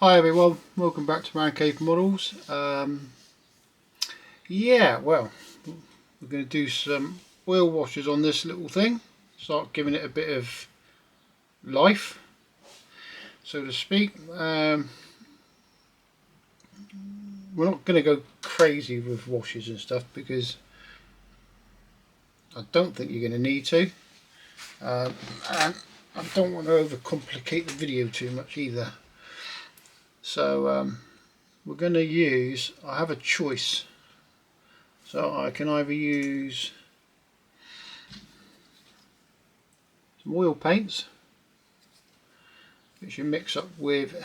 Hi everyone, welcome back to Man Cave Models. Yeah, well, we're going to do some oil washes on this little thing, start giving it a bit of life, so to speak. We're not going to go crazy with washes and stuff because I don't think you're going to need to, and I don't want to overcomplicate the video too much either. So we're going to use, I have a choice, so I can either use some oil paints, which you mix up with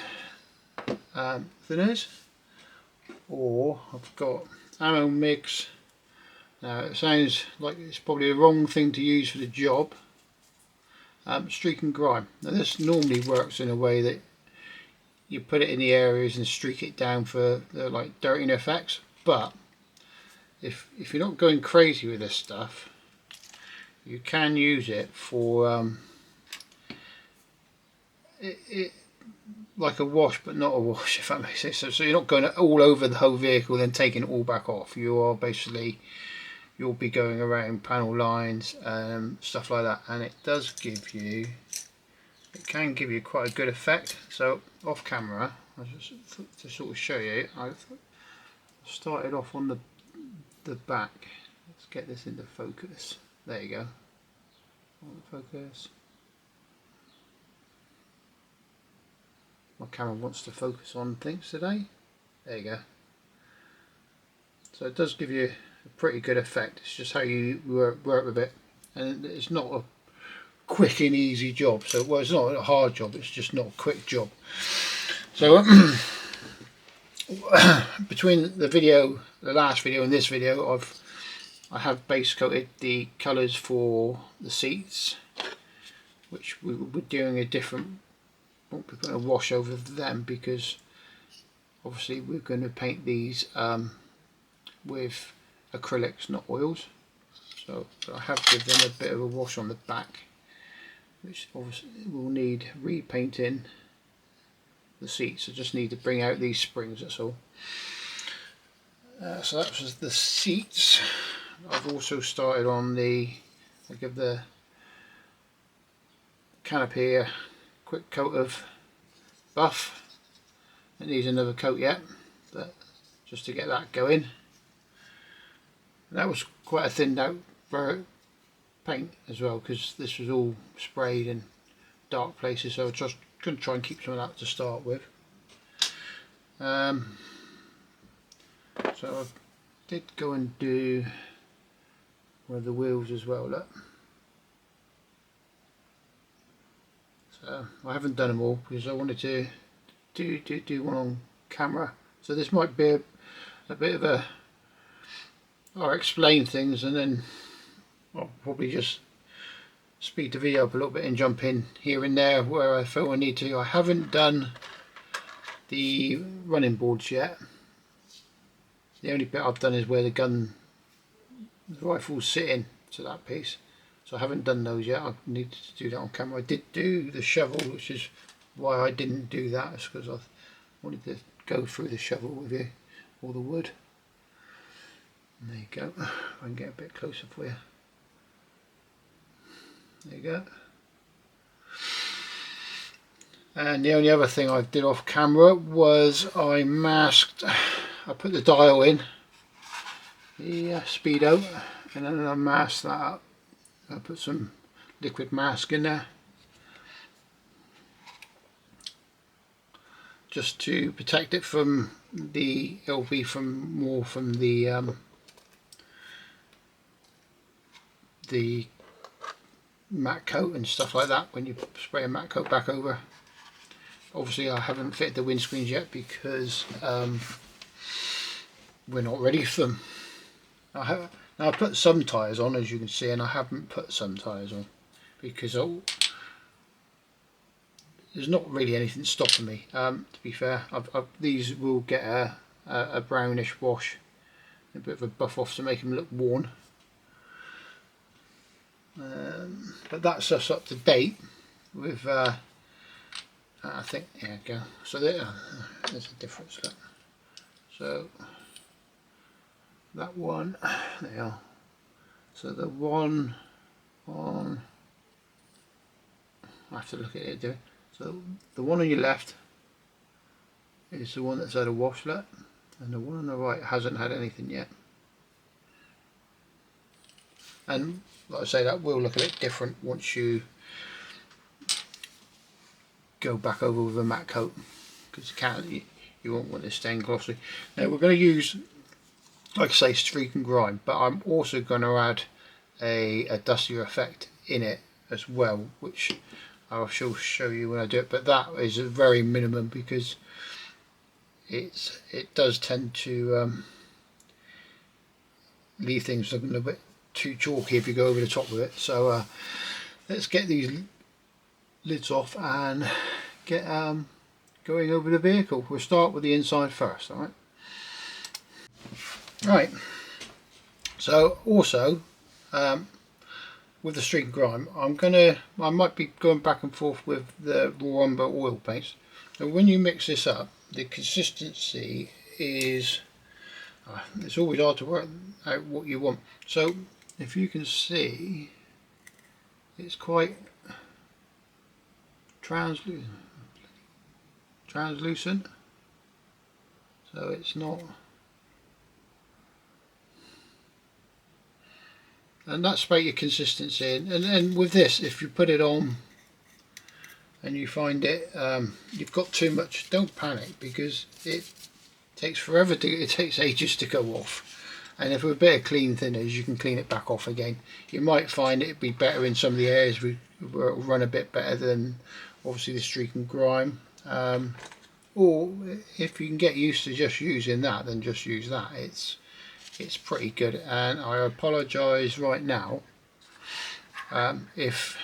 thinners, or I've got ammo mix. Now it sounds like it's probably the wrong thing to use for the job. Streak and grime. Now this normally works in a way that you put it in the areas and streak it down for the like dirtying effects, but if you're not going crazy with this stuff, you can use it for like a wash, but not a wash, if that makes sense. So you're not going all over the whole vehicle then taking it all back off. You are basically, you'll be going around panel lines and stuff like that, and it does give you, it can give you quite a good effect. So off camera, just to sort of show you, I've started off on the back. Let's get this into focus. There you go. Focus. My camera wants to focus on things today. There you go. So it does give you a pretty good effect. It's just how you work with it, and it's not a quick and easy job. So well, it's not a hard job, it's just not a quick job. So between the last video and this video, I have base coated the colours for the seats, which we're doing a different, won't be putting a wash over them because obviously we're going to paint these with acrylics, not oils. So I have given them a bit of a wash on the back, which obviously will need repainting the seats. I just need to bring out these springs, that's all. So that was the seats. I've also started on I give the canopy a quick coat of buff. It needs another coat yet, but just to get that going. And that was quite a thinned out paint as well, because this was all sprayed in dark places, so I just going to try and keep some of that to start with. So I did go and do one of the wheels as well, look. So I haven't done them all because I wanted to do one on camera. So this might be a bit of a, I'll explain things and then I'll probably just speed the video up a little bit and jump in here and there where I feel I need to. I haven't done the running boards yet. The only bit I've done is where the rifle's sitting to that piece. So I haven't done those yet. I need to do that on camera. I did do the shovel, which is why I didn't do that. It's because I wanted to go through the shovel with you, or the wood. And there you go. I can get a bit closer for you. There you go. And the only other thing I did off camera was I put the dial in, the speedo, and then I masked that up. I put some liquid mask in there just to protect it from it'll be more from the matte coat and stuff like that when you spray a matte coat back over. Obviously I haven't fitted the windscreens yet because we're not ready for them. Now I put some tyres on, as you can see, and I haven't put some tyres on because there's not really anything stopping me. To be fair, these will get a brownish wash, a bit of a buff off to make them look worn. But that's us up to date with I think, there you go. So there's a difference. Look. So that one, there. So the one on, I have to look at it do. So the one on your left is the one that's had a washlet, and the one on the right hasn't had anything yet. And like I say, that will look a bit different once you go back over with a matte coat, because you won't want it staying glossy. Now we're going to use, like I say, streak and grime, but I'm also going to add a dustier effect in it as well, which I shall show you when I do it, but that is a very minimum, because it does tend to leave things looking a little bit too chalky if you go over the top of it. So let's get these lids off and get going over the vehicle. We'll start with the inside first. Right, so also with the streak and grime, I might be going back and forth with the raw umber oil paints. And when you mix this up, the consistency is it's always hard to work out what you want. So if you can see, it's quite translucent, so it's not, and that's about your consistency. And with this, if you put it on and you find it you've got too much, don't panic, because it takes forever to, it takes ages to go off. And if with a bit of clean thinners you can clean it back off again. You might find it'd be better in some of the areas where it'll run a bit better than obviously the streak and grime, or if you can get used to just using that, then just use that. It's pretty good. And I apologise right now if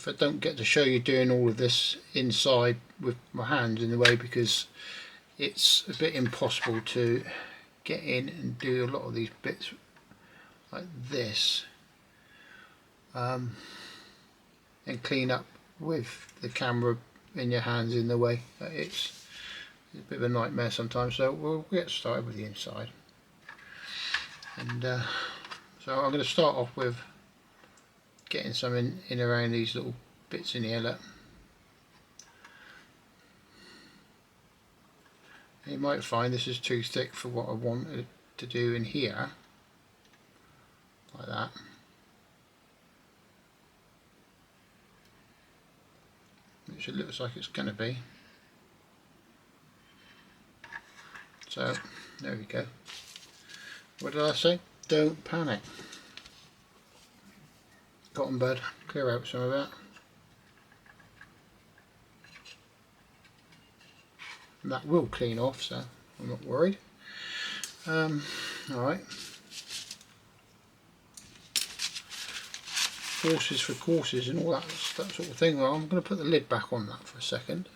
I don't get to show you doing all of this inside with my hands in the way, because it's a bit impossible to get in and do a lot of these bits like this and clean up with the camera in your hands in the way. It's a bit of a nightmare sometimes. So we'll get started with the inside, and so I'm going to start off with getting some in around these little bits in here. Look. You might find this is too thick for what I wanted to do in here, like that. Which it looks like it's going to be. So there we go. What did I say? Don't panic. Cotton bud, clear out some of that. And that will clean off, so I'm not worried. Alright. Horses for courses and all that sort of thing. Well, I'm going to put the lid back on that for a second,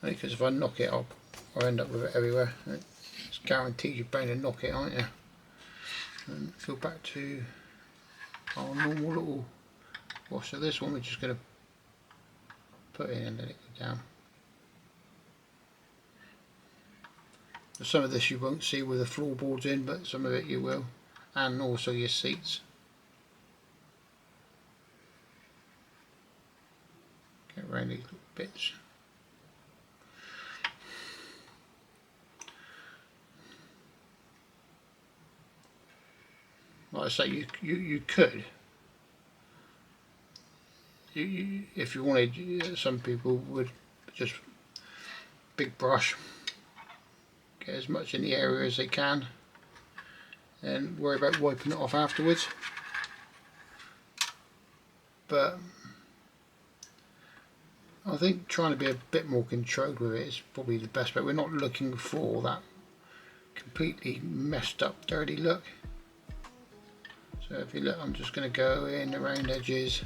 because if I knock it up, I'll end up with it everywhere. It's guaranteed you're bound to knock it, aren't you? And go back to our normal little wash. So this one we're just going to put in and let it go down. Some of this you won't see with the floorboards in, but some of it you will, and also your seats. Get around these little bits. Like I say, you could, if you wanted, some people would just big brush, get as much in the area as they can, and worry about wiping it off afterwards. But I think trying to be a bit more controlled with it is probably the best bet. We're not looking for that completely messed up, dirty look. So if you look, I'm just going to go in around edges.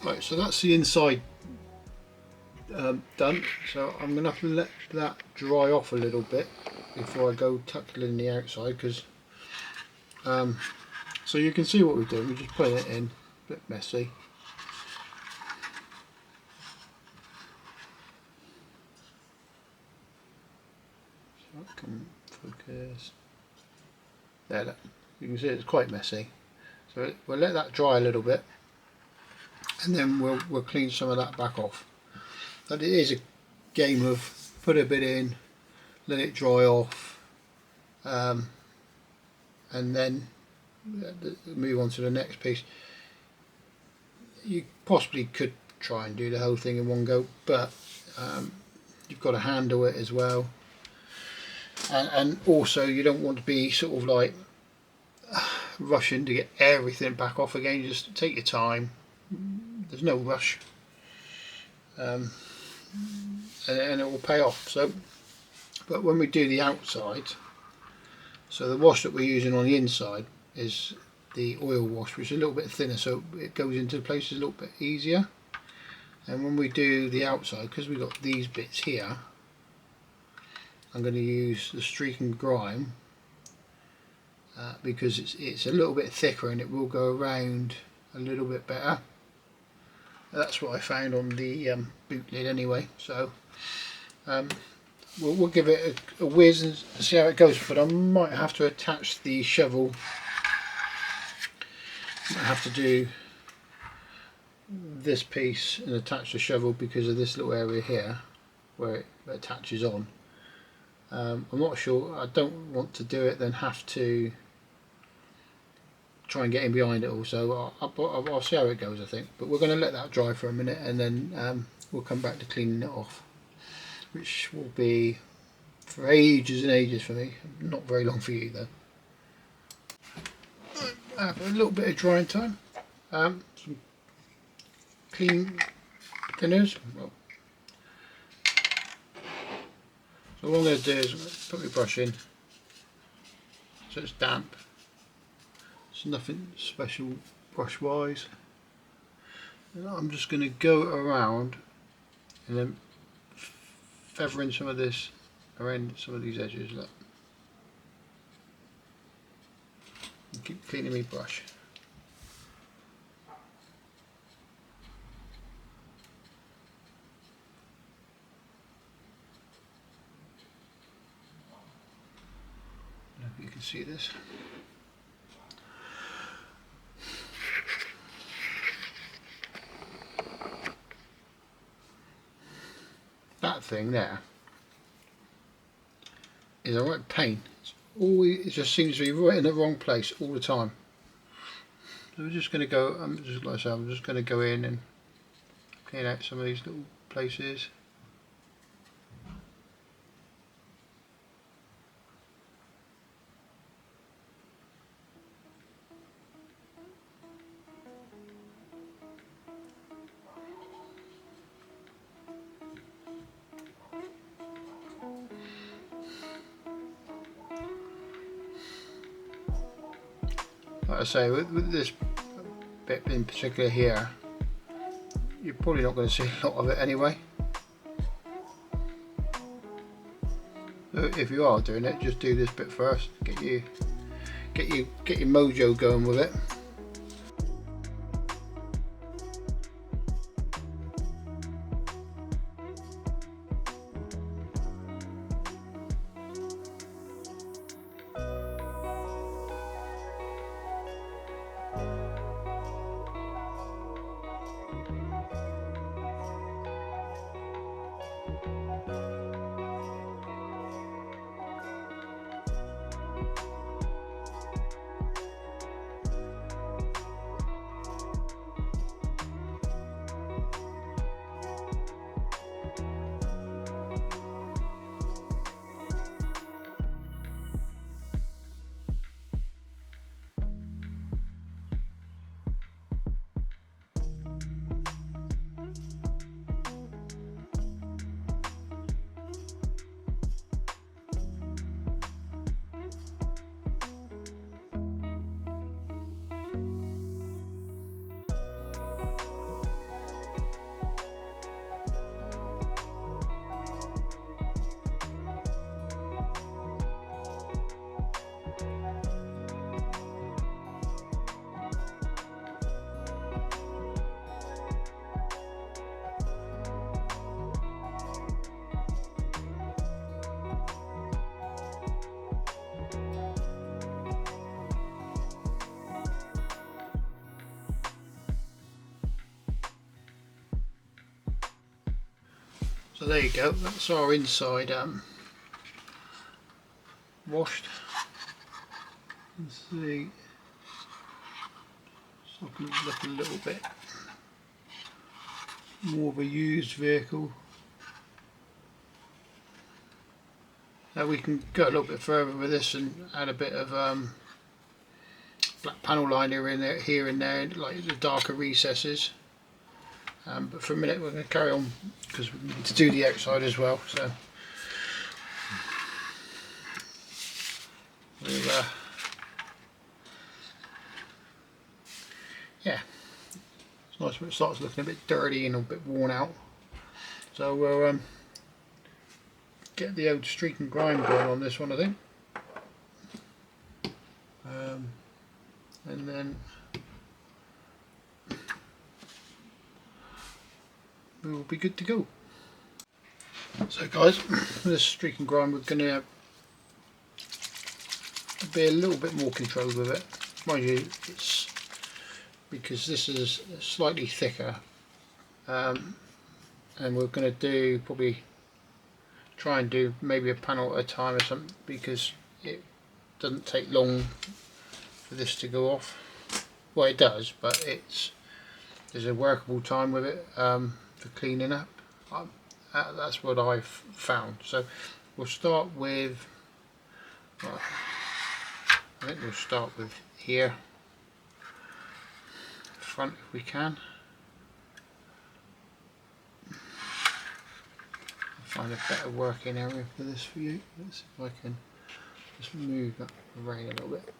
Right, so that's the inside done. So I'm going to have to let that dry off a little bit before I go tackling the outside, because so you can see what we're doing. We're just putting it in, a bit messy. So I can focus. There, look. You can see it's quite messy. So we'll let that dry a little bit, and then we'll clean some of that back off. But it is a game of put a bit in, let it dry off, and then move on to the next piece. You possibly could try and do the whole thing in one go, but you've got to handle it as well, and also you don't want to be sort of like rushing to get everything back off again. Just take your time, there's no rush, and it will pay off. So, but when we do the outside, so the wash that we're using on the inside is the oil wash, which is a little bit thinner, so it goes into places a little bit easier. And when we do the outside, because we've got these bits here, I'm going to use the streak and grime, because it's a little bit thicker and it will go around a little bit better. That's what I found on the boot lid anyway. So we'll give it a whiz and see how it goes, but I might have to attach the shovel. I have to do this piece and attach the shovel because of this little area here where it attaches on. I'm not sure. I don't want to do it then have to try and get in behind it all, so I'll see how it goes, I think. But we're going to let that dry for a minute, and then we'll come back to cleaning it off, which will be for ages and ages for me, not very long for you though. Have a little bit of drying time, some clean thinners. Well, so what I'm going to do is put my brush in so it's damp. It's nothing special brush wise, and I'm just going to go around and then feathering some of this around some of these edges. Look, and keep cleaning my brush. I don't know if you can see this. That thing there is a right pain. It just seems to be right in the wrong place all the time. So we're just going to go. Like I say, I'm just going to go in and clean out some of these little places. Like I say, with this bit in particular here, you're probably not going to see a lot of it anyway. So if you are doing it, just do this bit first. Get your mojo going with it. So there you go, that's our inside washed. Let's see, so I can look a little bit more of a used vehicle. Now we can go a little bit further with this and add a bit of black panel liner in there, here and there, like the darker recesses. But for a minute we're going to carry on because we need to do the outside as well. So we'll, yeah, it's nice when it starts looking a bit dirty and a bit worn out. So we'll get the old streak and grime going on this one, I think, and then we will be good to go. So guys, with this streak and grime we're going to be a little bit more controlled with it. Mind you, it's because this is slightly thicker, and we're going to do probably try and do maybe a panel at a time or something, because it doesn't take long for this to go off. Well, it does, but there's a workable time with it for cleaning up. That's what I've found. So we'll start with, well, I think we'll start with here, front if we can. Find a better working area for this for you. Let's see if I can just move that rain a little bit.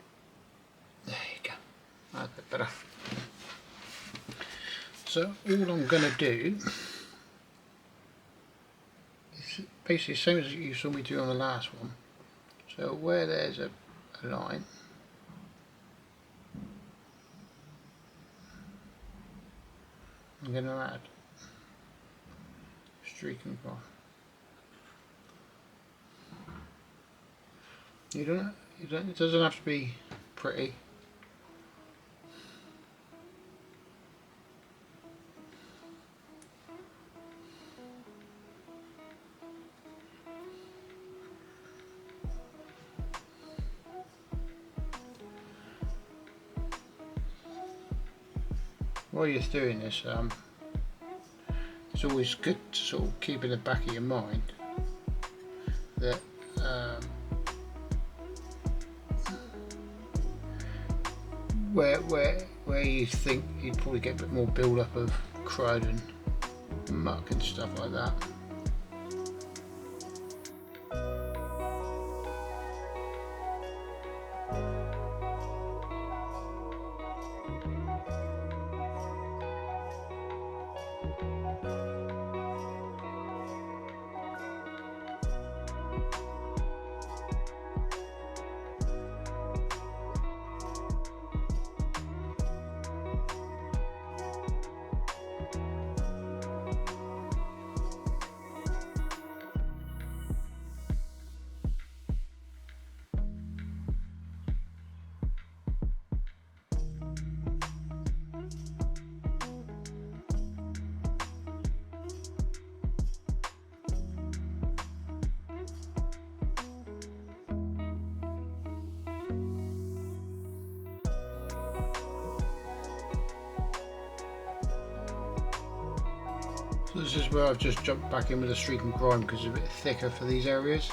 There you go. That's a bit better. So all I'm going to do is basically the same as you saw me do on the last one. So where there's a line, I'm going to add streak and grime. It doesn't have to be pretty. While you're doing this, it's always good to sort of keep in the back of your mind that where you think you'd probably get a bit more build up of crud and muck and stuff like that. So this is where I've just jumped back in with a streak and grime because it's a bit thicker for these areas.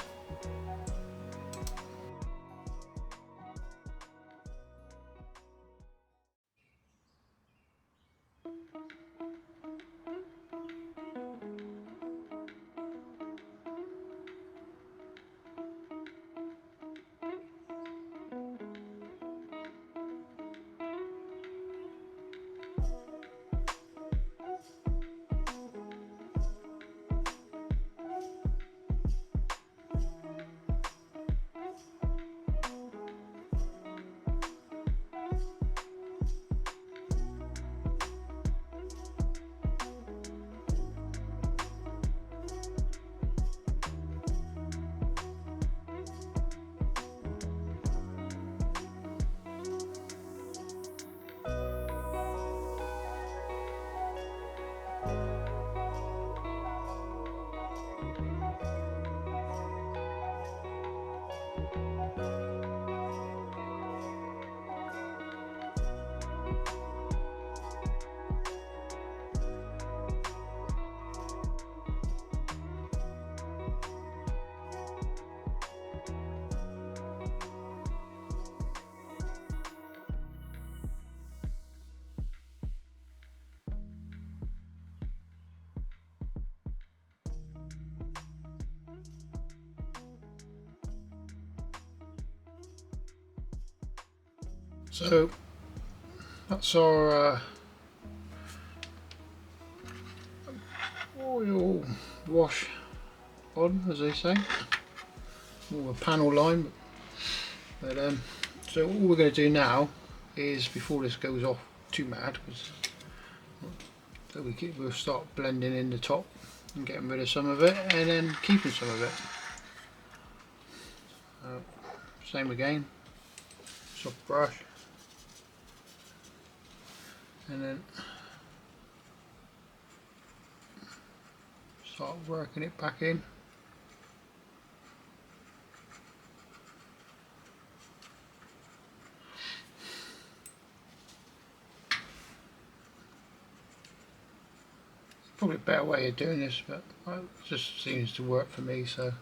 So that's our oil wash on, as they say. More of a panel line, but so all we're going to do now is, before this goes off too mad, so we'll start blending in the top and getting rid of some of it and then keeping some of it. Same again, soft brush, and then start working it back in. Probably a better way of doing this, but it just seems to work for me, so.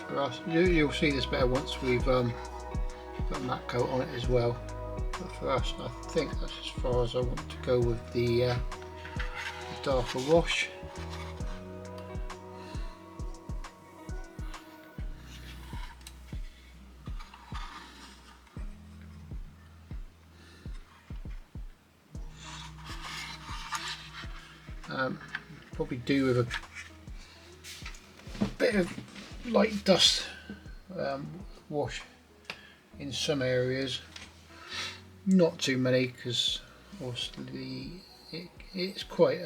For us, you'll see this better once we've put a matte coat on it as well. But for us, I think that's as far as I want to go with the darker wash. Probably do with a bit of light dust wash in some areas, not too many, because obviously it's quite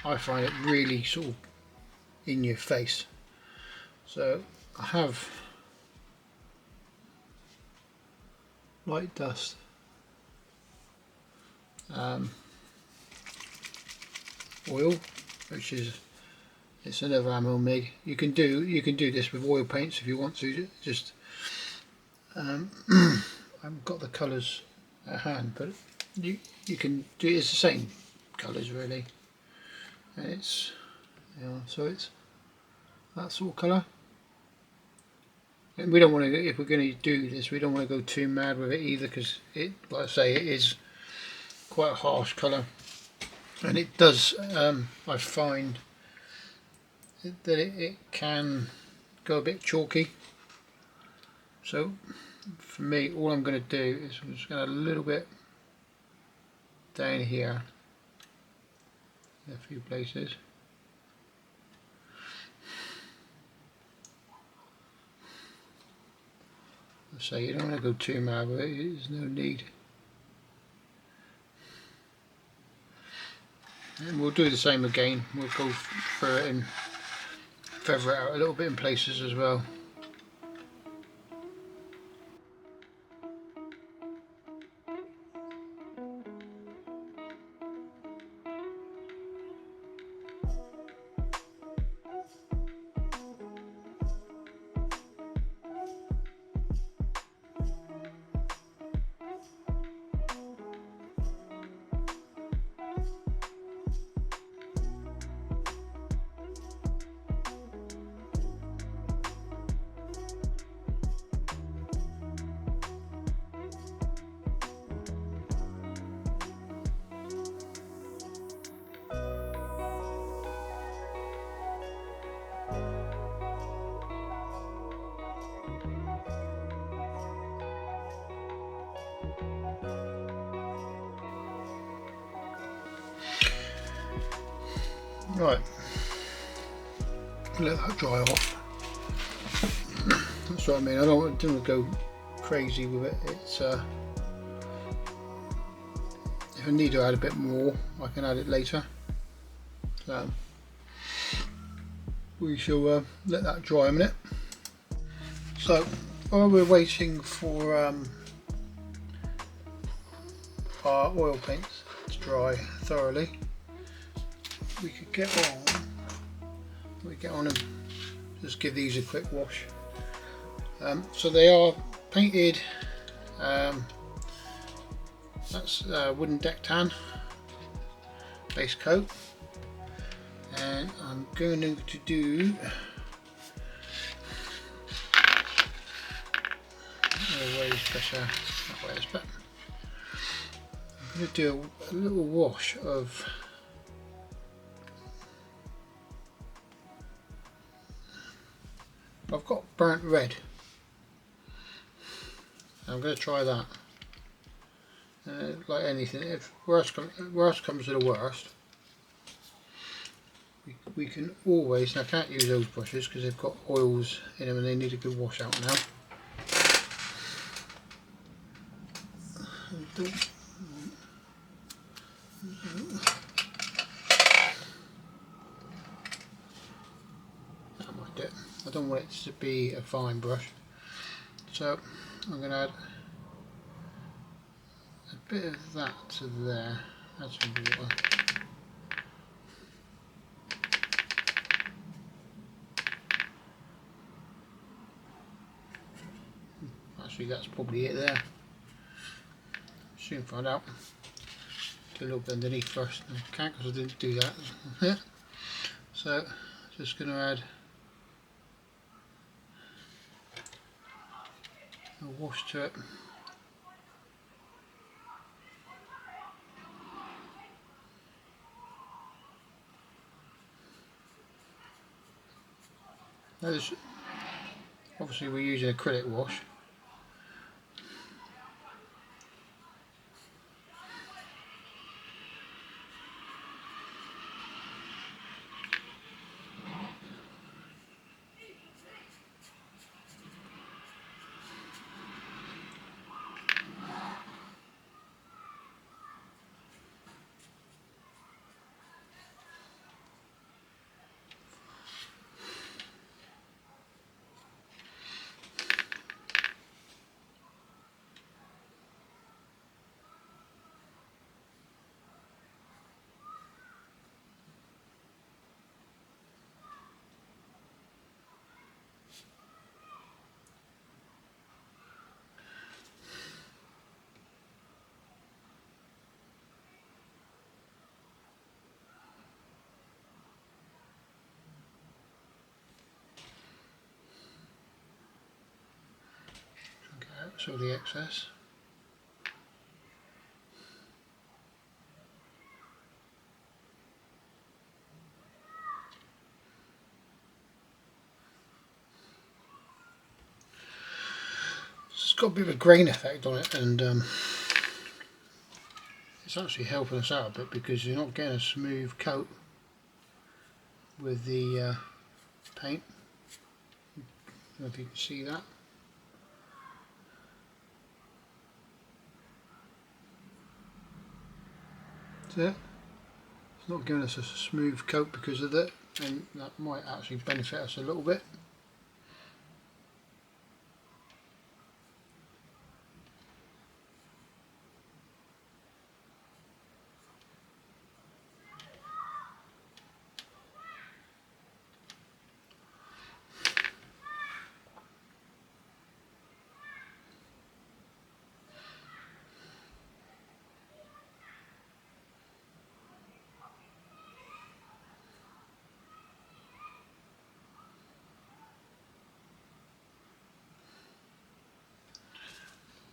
I find it really sort of in your face. So I have light dust, oil, which is, it's another ammo MIG. You can do this with oil paints if you want to. Just I haven't got the colours at hand, but you can do, it's the same colours really, and it's, you know, so it's that sort of colour. And we don't want to, if we're going to do this, we don't want to go too mad with it either, because it, like I say, it is quite a harsh colour, and it does, I find that it can go a bit chalky. So for me, all I'm going to do is I'm just going to a little bit down here in a few places. So you don't want to go too mad with it, there's no need. And we'll do the same again, we'll go through it and feather it out a little bit in places as well. Right, let that dry off. That's what I mean, I don't want to go crazy with it. It's if I need to add a bit more, I can add it later. So we shall let that dry a minute. So while we're waiting for our oil paints to dry thoroughly, we could get on and just give these a quick wash. So they are painted, that's wooden deck tan base coat, and I'm going to do pressure, not ways, but I'm going to do a little wash of I've got burnt red. I'm going to try that. Like anything, if worst comes to the worst, we can always, now I can't use those brushes because they've got oils in them and they need a good wash out now. That might do it. I don't want it to be a fine brush, so I'm going to add a bit of that to there, add some water. Actually that's probably it there, soon find out. Do a little bit underneath first, I can't because I didn't do that. So just going to add a wash to it. Now this, obviously we're using acrylic wash. That's all the excess. It's got a bit of a grain effect on it, and it's actually helping us out a bit because you're not getting a smooth coat with the paint. I don't know if you can see that. See it? It's not giving us a smooth coat because of that, and that might actually benefit us a little bit.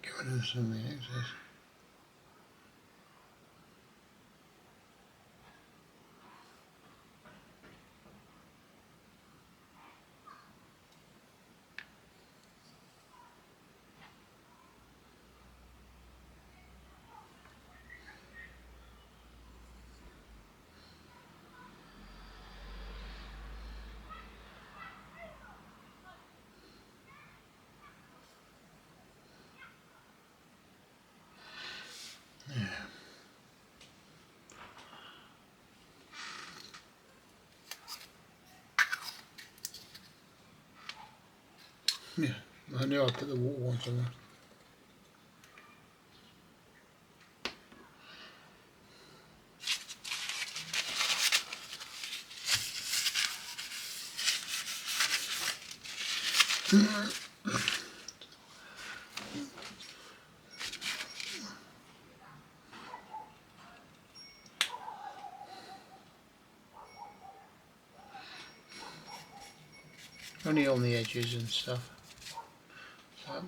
Get rid of some of the excess. Yeah, I knew I'd put the water ones on there. Only on the edges and stuff. So,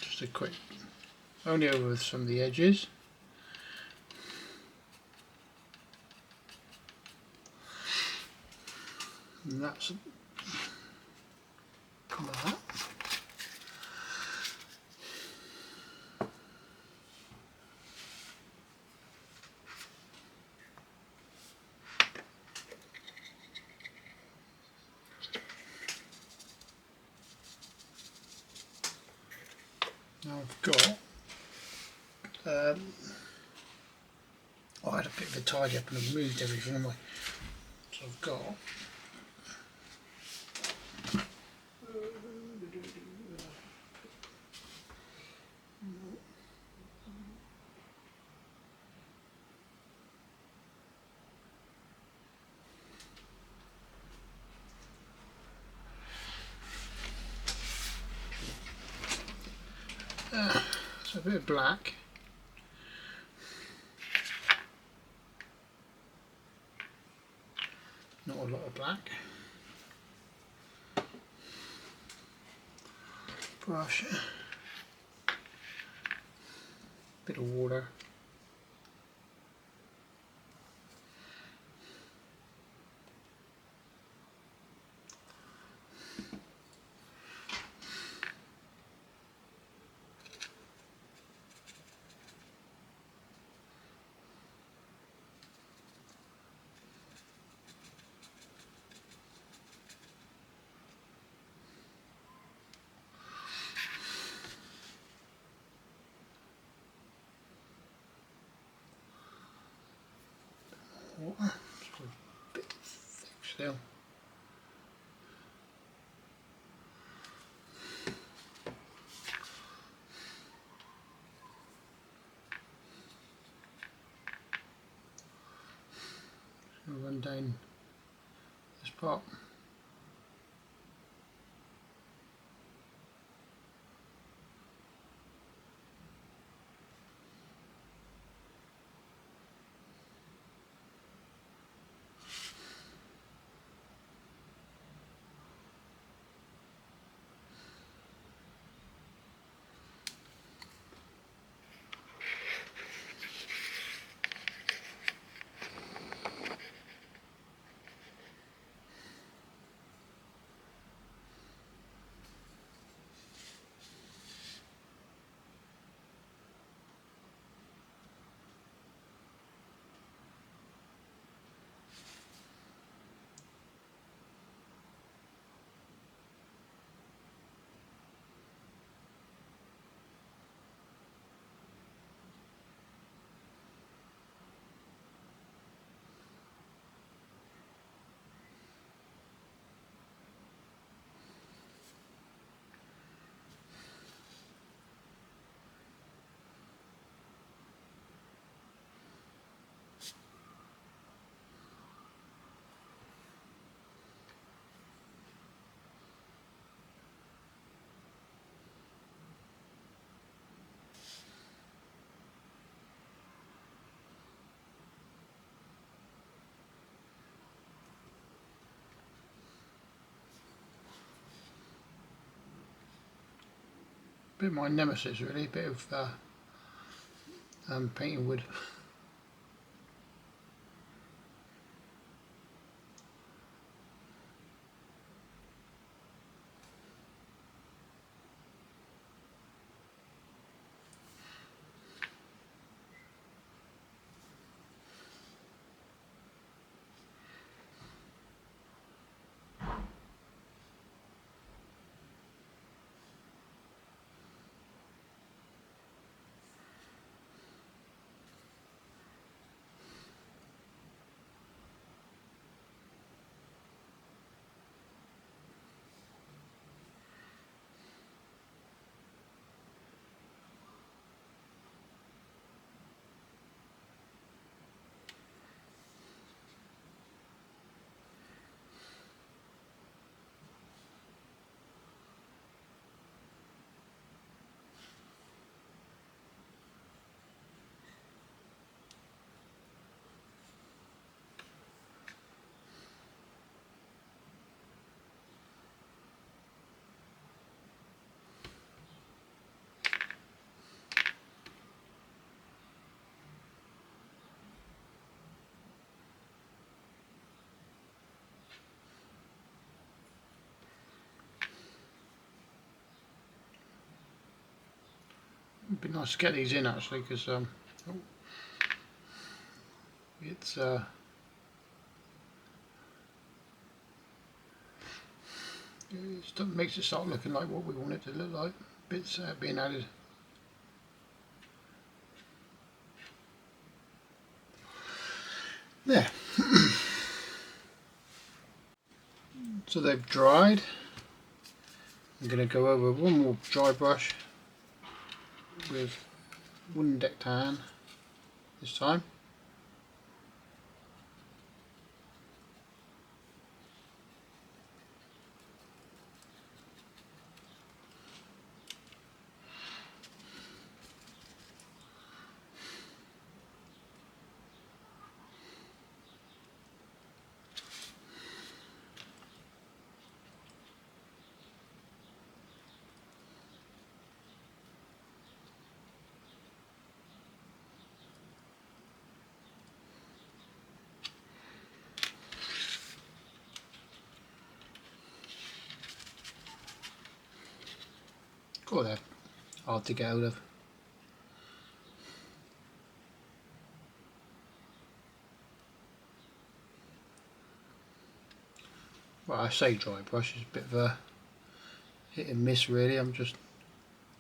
just a quick, only over with some of the edges. And that's that. Now I've got, I had a bit of a tidy up and I've moved everything on my, so I've got so a bit of black, not a lot of black, brush, bit of water, water, it's a bit thick still. going down this part. Bit of my nemesis really, a bit of painting wood. It'd be nice to get these in actually, because it's it makes it start looking like what we want it to look like. Bits being added. There. So they've dried. I'm going to go over one more dry brush with wooden deck tan this time. God, they're hard to get out of. Well, I say dry brush, it's a bit of a hit and miss really. I'm just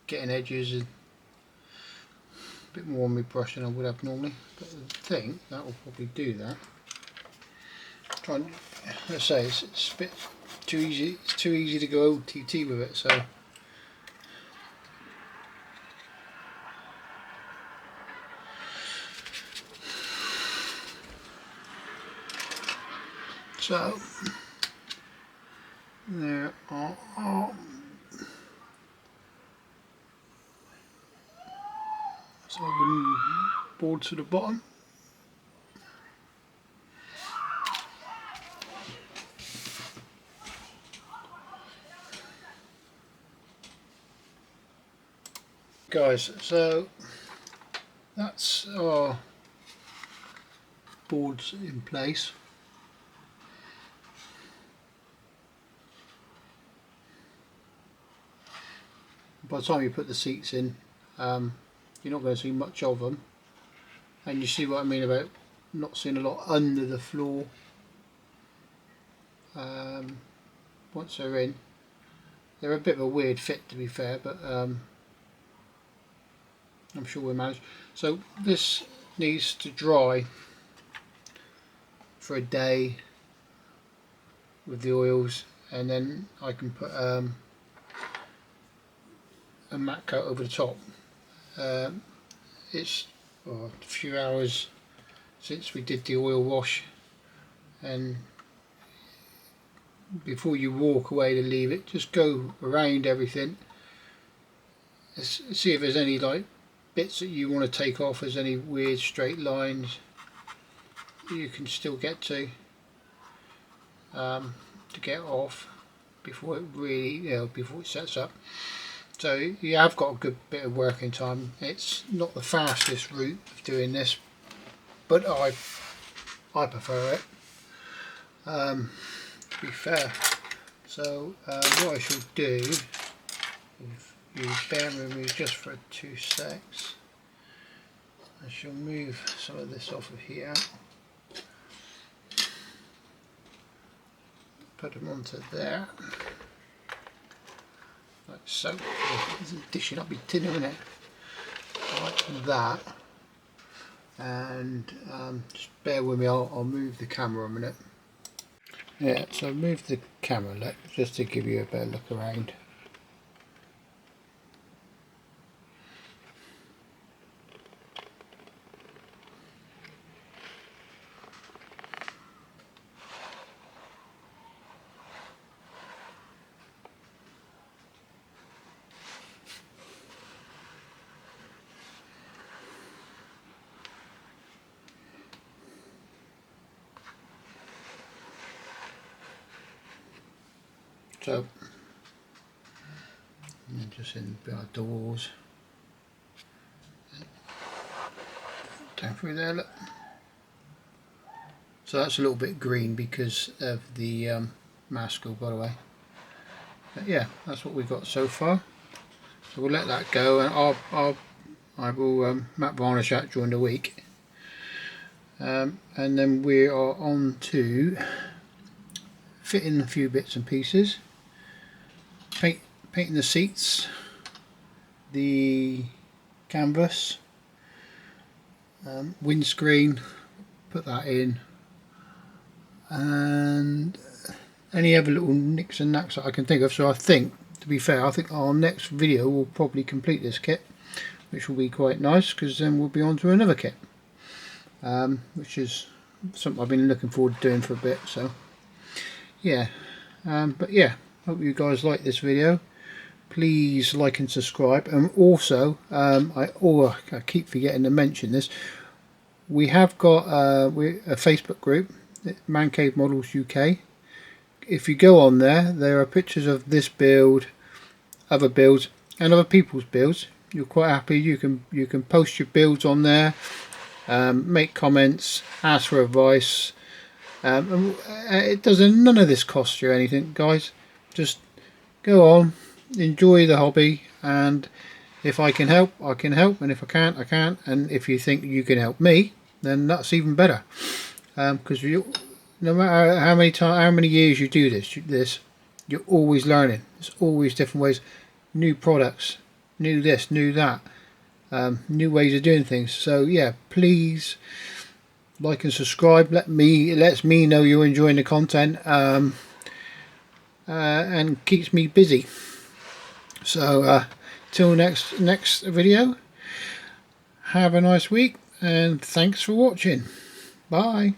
getting edges and a bit more on my brush than I would have normally. But I think that will probably do that. Try and, let's say it's a bit too easy. It's too easy to go OTT with it, so. So there are wooden boards to the bottom. Guys, so that's our boards in place. By the time you put the seats in, you're not going to see much of them, and you see what I mean about not seeing a lot under the floor once they're in. They're a bit of a weird fit, to be fair, but I'm sure we'll manage. So this needs to dry for a day with the oils, and then I can put a matte coat over the top. It's a few hours since we did the oil wash, and before you walk away to leave it, just go around everything, see if there's any like bits that you want to take off, there's any weird straight lines you can still get to get off before it really, before it sets up. So you have got a good bit of working time. It's not the fastest route of doing this, but I prefer it, to be fair. So what I shall do, if you bear with me just for 2 secs, I shall move some of this off of here, put them onto there, like so. It isn't dishing up your tin, isn't it? Like that. And just bear with me, I'll move the camera a minute. Yeah, so move the camera just to give you a better look around. So, just in our doors, down through there, look. So that's a little bit green because of the mascal, by the way. But yeah, that's what we've got so far. So we'll let that go, and I will matte varnish that during the week. And then we are on to fitting a few bits and pieces. Painting the seats, the canvas, windscreen, put that in, and any other little nicks and knacks that I can think of. So I think, to be fair, I think our next video will probably complete this kit, which will be quite nice, because then we'll be on to another kit, which is something I've been looking forward to doing for a bit. So yeah, but yeah, hope you guys like this video. Please like and subscribe, and also I keep forgetting to mention this, we have got a Facebook group, Man Cave Models UK. If you go on there, there are pictures of this build, other builds, and other people's builds. You're quite happy, you can post your builds on there, make comments, ask for advice. It doesn't, none of this costs you anything, guys. Just go on, enjoy the hobby, and if I can help, I can help, and if I can't, I can't. And if you think you can help me, then that's even better, because no matter how many years you do this, you're always learning. There's always different ways, new products, new this, new that, new ways of doing things. So yeah, please like and subscribe. Lets me know you're enjoying the content, and keeps me busy. So till next video, have a nice week, and thanks for watching. Bye.